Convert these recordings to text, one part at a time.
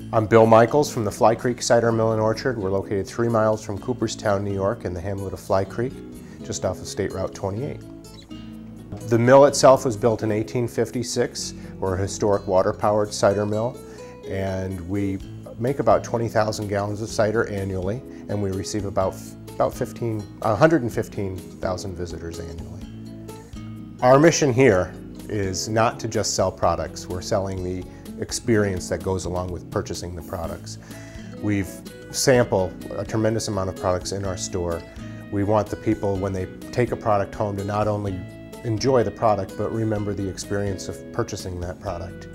I'm Bill Michaels from the Creek Cider Mill and Orchard. We're located 3 miles from Cooperstown, New York in the hamlet of Fly Creek, just off of State Route 28. The mill itself was built in 1856. We're a historic water-powered cider mill, and we make about 20,000 gallons of cider annually, and we receive about 115,000 visitors annually. Our mission here is not to just sell products. We're selling the experience that goes along with purchasing the products. We've sampled a tremendous amount of products in our store. We want the people, when they take a product home, to not only enjoy the product, but remember the experience of purchasing that product.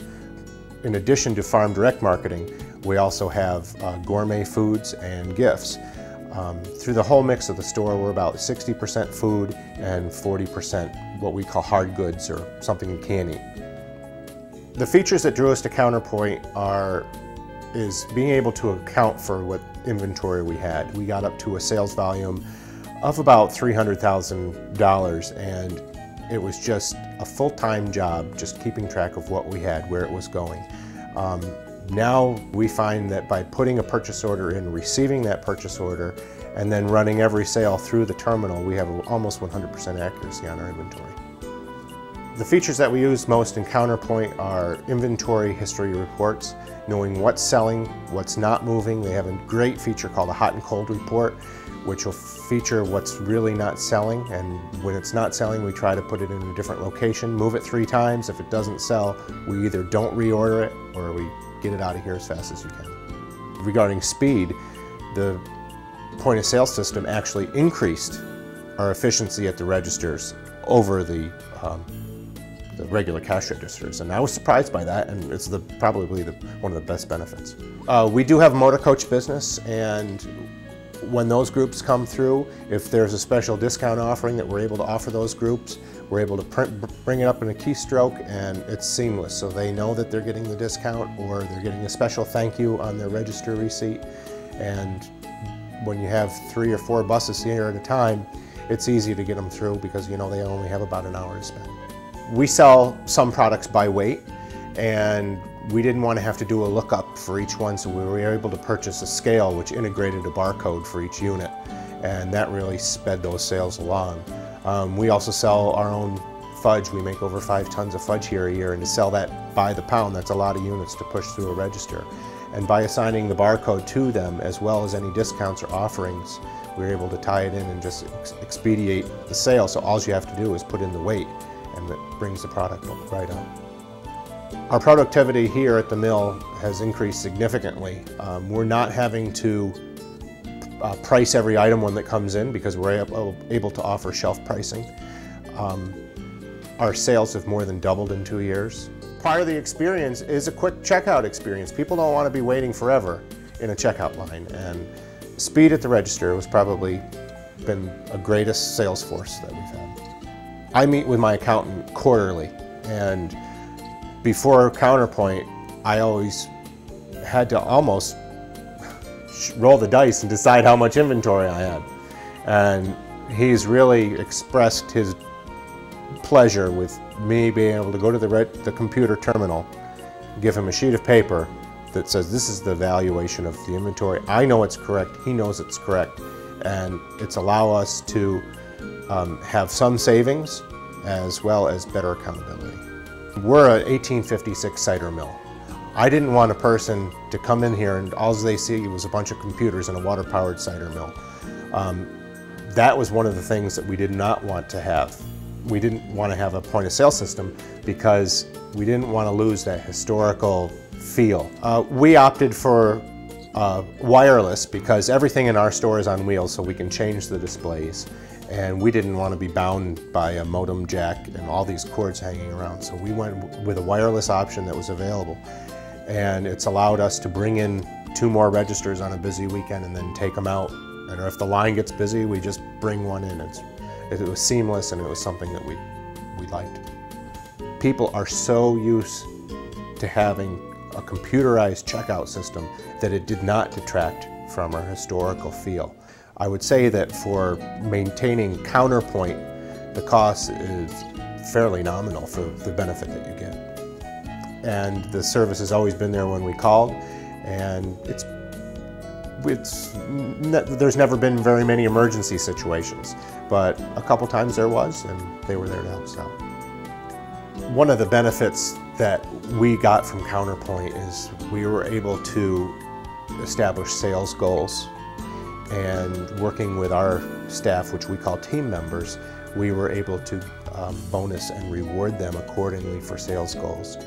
In addition to farm direct marketing, we also have gourmet foods and gifts. Through the whole mix of the store, we're about 60% food and 40% what we call hard goods, or something you can eat. The features that drew us to CounterPoint is being able to account for what inventory we had. We got up to a sales volume of about $300,000, and it was just a full-time job just keeping track of what we had, where it was going. Now we find that by putting a purchase order in, receiving that purchase order, and then running every sale through the terminal, we have almost 100% accuracy on our inventory. The features that we use most in CounterPoint are inventory history reports, knowing what's selling, what's not moving. They have a great feature called a hot and cold report, which will feature what's really not selling, and when it's not selling, we try to put it in a different location, move it 3 times. If it doesn't sell, we either don't reorder it or we get it out of here as fast as you can. Regarding speed, the point of sale system actually increased our efficiency at the registers over the regular cash registers, and I was surprised by that, and it's probably one of the best benefits. We do have a motor coach business, and when those groups come through, if there's a special discount offering that we're able to offer those groups, we're able to bring it up in a keystroke, and it's seamless, so they know that they're getting the discount, or they're getting a special thank you on their register receipt. And when you have 3 or 4 buses here at a time, it's easy to get them through because you know they only have about an hour to spend. We sell some products by weight, and we didn't want to have to do a lookup for each one, so we were able to purchase a scale which integrated a barcode for each unit, and that really sped those sales along. We also sell our own fudge. We make over 5 tons of fudge here a year, and to sell that by the pound, that's a lot of units to push through a register. And by assigning the barcode to them, as well as any discounts or offerings, we're able to tie it in and just expedite the sale. So all you have to do is put in the weight, and it brings the product right up. Our productivity here at the mill has increased significantly. We're not having to price every item when that comes in because we're able to offer shelf pricing. Our sales have more than doubled in 2 years. Part of the experience is a quick checkout experience. People don't want to be waiting forever in a checkout line, and speed at the register has probably been a greatest sales force that we've had. I meet with my accountant quarterly, and before CounterPoint, I always had to almost roll the dice and decide how much inventory I had. And he's really expressed his pleasure with me being able to go to the computer terminal, give him a sheet of paper that says this is the valuation of the inventory. I know it's correct, he knows it's correct, and it's allow us to have some savings as well as better accountability. We're an 1856 cider mill. I didn't want a person to come in here and all they see was a bunch of computers and a water-powered cider mill. That was one of the things that we did not want to have. We didn't want to have a point-of-sale system because we didn't want to lose that historical feel. We opted for wireless because everything in our store is on wheels, so we can change the displays. And we didn't want to be bound by a modem jack and all these cords hanging around. So we went with a wireless option that was available. And it's allowed us to bring in 2 more registers on a busy weekend and then take them out. And if the line gets busy, we just bring one in. It was seamless, and it was something that we liked. People are so used to having a computerized checkout system that it did not detract from our historical feel. I would say that for maintaining CounterPoint, the cost is fairly nominal for the benefit that you get. And the service has always been there when we called, And there's never been very many emergency situations, but a couple times there was, and they were there to help us out. One of the benefits that we got from CounterPoint is we were able to establish sales goals, and working with our staff, which we call team members, we were able to bonus and reward them accordingly for sales goals.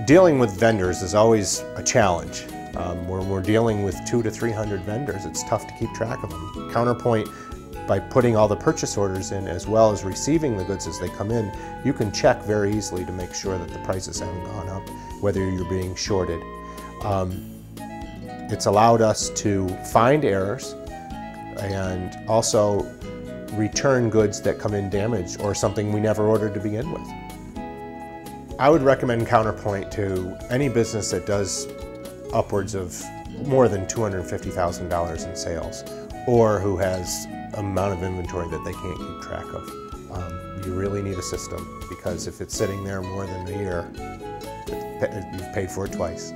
Dealing with vendors is always a challenge. When we're dealing with 200 to 300 vendors, it's tough to keep track of them. CounterPoint, by putting all the purchase orders in as well as receiving the goods as they come in, you can check very easily to make sure that the prices haven't gone up, whether you're being shorted. It's allowed us to find errors and also return goods that come in damaged or something we never ordered to begin with. I would recommend CounterPoint to any business that does upwards of more than $250,000 in sales, or who has an amount of inventory that they can't keep track of. You really need a system, because if it's sitting there more than a year, you've paid for it twice.